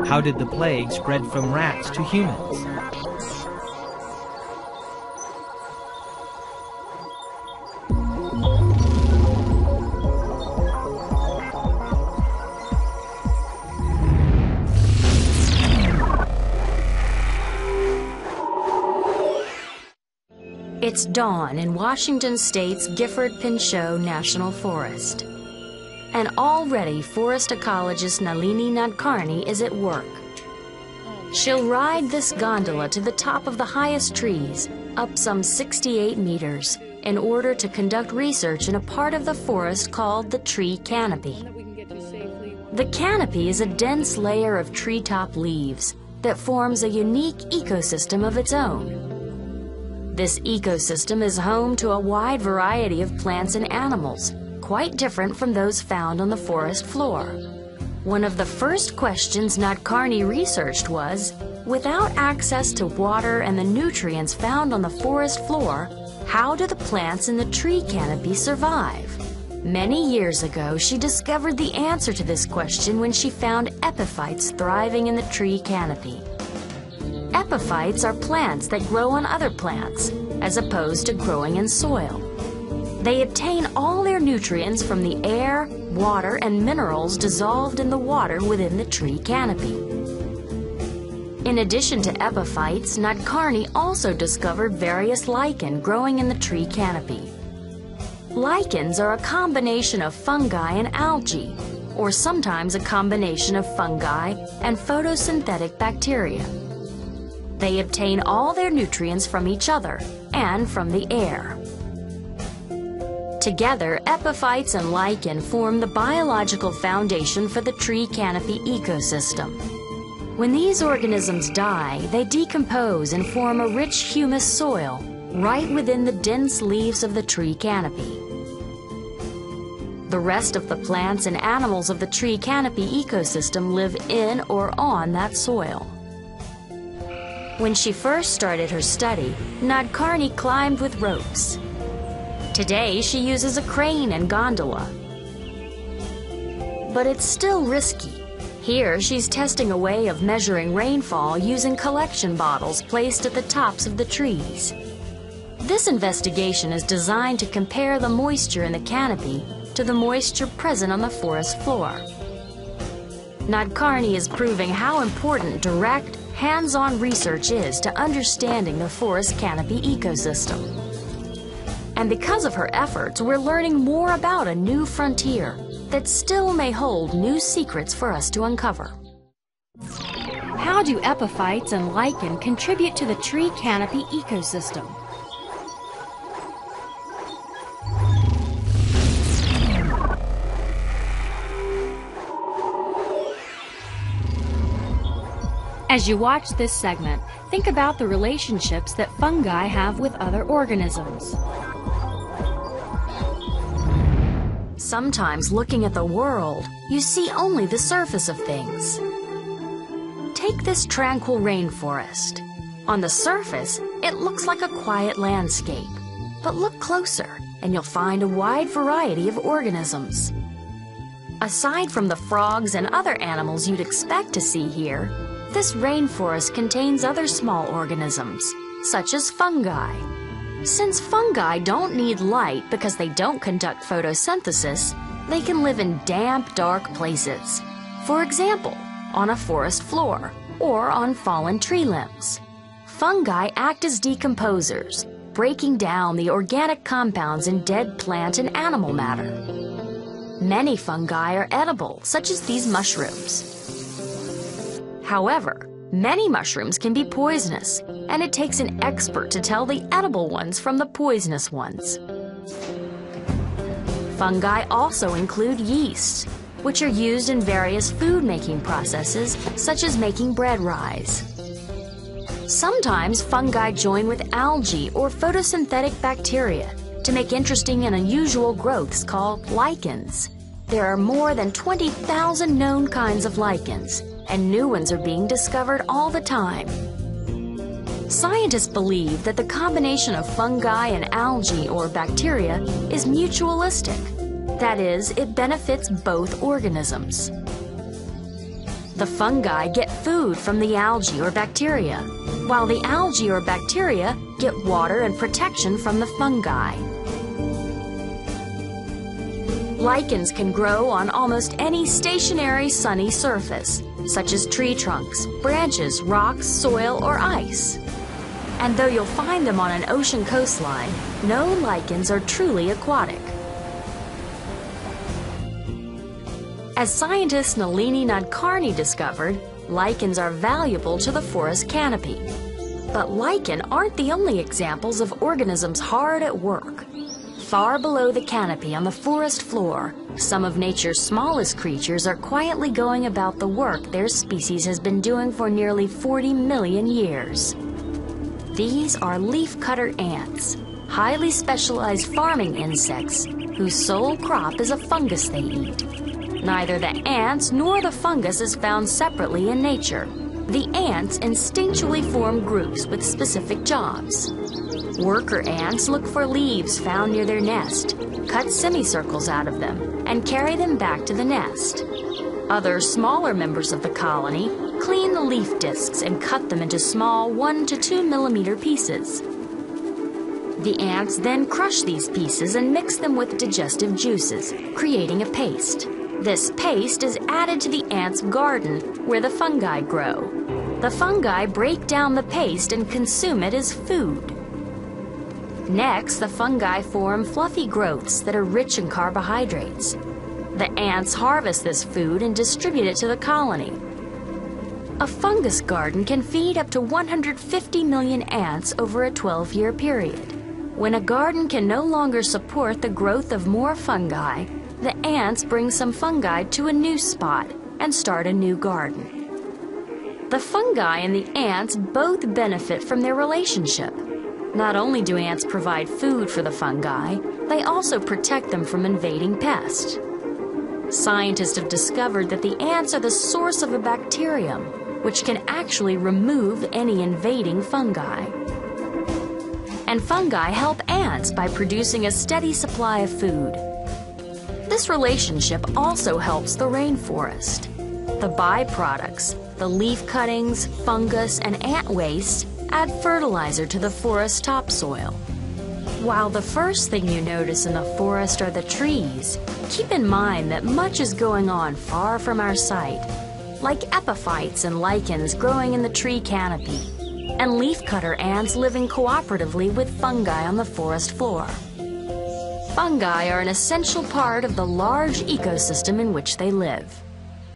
How did the plague spread from rats to humans? It's dawn in Washington State's Gifford-Pinchot National Forest. And already forest ecologist Nalini Nadkarni is at work. She'll ride this gondola to the top of the highest trees, up some 68 meters, in order to conduct research in a part of the forest called the tree canopy. The canopy is a dense layer of treetop leaves that forms a unique ecosystem of its own. This ecosystem is home to a wide variety of plants and animals, quite different from those found on the forest floor. One of the first questions Nadkarni researched was, without access to water and the nutrients found on the forest floor, how do the plants in the tree canopy survive? Many years ago, she discovered the answer to this question when she found epiphytes thriving in the tree canopy. Epiphytes are plants that grow on other plants, as opposed to growing in soil. They obtain all their nutrients from the air, water, and minerals dissolved in the water within the tree canopy. In addition to epiphytes, Nadkarni also discovered various lichen growing in the tree canopy. Lichens are a combination of fungi and algae, or sometimes a combination of fungi and photosynthetic bacteria. They obtain all their nutrients from each other and from the air. Together, epiphytes and lichen form the biological foundation for the tree canopy ecosystem. When these organisms die, they decompose and form a rich humus soil right within the dense leaves of the tree canopy. The rest of the plants and animals of the tree canopy ecosystem live in or on that soil. When she first started her study, Nadkarni climbed with ropes. Today, she uses a crane and gondola. But it's still risky. Here, she's testing a way of measuring rainfall using collection bottles placed at the tops of the trees. This investigation is designed to compare the moisture in the canopy to the moisture present on the forest floor. Nadkarni is proving how important direct, hands-on research is to understanding the forest canopy ecosystem. And because of her efforts, we're learning more about a new frontier that still may hold new secrets for us to uncover. How do epiphytes and lichen contribute to the tree canopy ecosystem? As you watch this segment, think about the relationships that fungi have with other organisms. Sometimes looking at the world, you see only the surface of things. Take this tranquil rainforest. On the surface, it looks like a quiet landscape. But look closer, and you'll find a wide variety of organisms. Aside from the frogs and other animals you'd expect to see here, this rainforest contains other small organisms, such as fungi. Since fungi don't need light because they don't conduct photosynthesis, they can live in damp, dark places. For example, on a forest floor or on fallen tree limbs. Fungi act as decomposers, breaking down the organic compounds in dead plant and animal matter. Many fungi are edible, such as these mushrooms. However, many mushrooms can be poisonous, and it takes an expert to tell the edible ones from the poisonous ones. Fungi also include yeasts, which are used in various food-making processes, such as making bread rise. Sometimes fungi join with algae or photosynthetic bacteria to make interesting and unusual growths called lichens. There are more than 20,000 known kinds of lichens, and new ones are being discovered all the time. Scientists believe that the combination of fungi and algae or bacteria is mutualistic. That is, it benefits both organisms. The fungi get food from the algae or bacteria, while the algae or bacteria get water and protection from the fungi. Lichens can grow on almost any stationary sunny surface, such as tree trunks, branches, rocks, soil, or ice. And though you'll find them on an ocean coastline, no lichens are truly aquatic. As scientist Nalini Nadkarni discovered, lichens are valuable to the forest canopy. But lichen aren't the only examples of organisms hard at work. Far below the canopy on the forest floor, some of nature's smallest creatures are quietly going about the work their species has been doing for nearly 40 million years. These are leafcutter ants, highly specialized farming insects whose sole crop is a fungus they eat. Neither the ants nor the fungus is found separately in nature. The ants instinctually form groups with specific jobs. Worker ants look for leaves found near their nest, cut semicircles out of them, and carry them back to the nest. Other smaller members of the colony clean the leaf discs and cut them into small 1 to 2 millimeter pieces. The ants then crush these pieces and mix them with digestive juices, creating a paste. This paste is added to the ants' garden where the fungi grow. The fungi break down the paste and consume it as food. Next, the fungi form fluffy growths that are rich in carbohydrates. The ants harvest this food and distribute it to the colony. A fungus garden can feed up to 150 million ants over a 12-year period. When a garden can no longer support the growth of more fungi, the ants bring some fungi to a new spot and start a new garden. The fungi and the ants both benefit from their relationship. Not only do ants provide food for the fungi, they also protect them from invading pests. Scientists have discovered that the ants are the source of a bacterium, which can actually remove any invading fungi. And fungi help ants by producing a steady supply of food. This relationship also helps the rainforest. The byproducts, the leaf cuttings, fungus, and ant waste add fertilizer to the forest topsoil. While the first thing you notice in the forest are the trees, keep in mind that much is going on far from our sight, like epiphytes and lichens growing in the tree canopy, and leafcutter ants living cooperatively with fungi on the forest floor. Fungi are an essential part of the large ecosystem in which they live.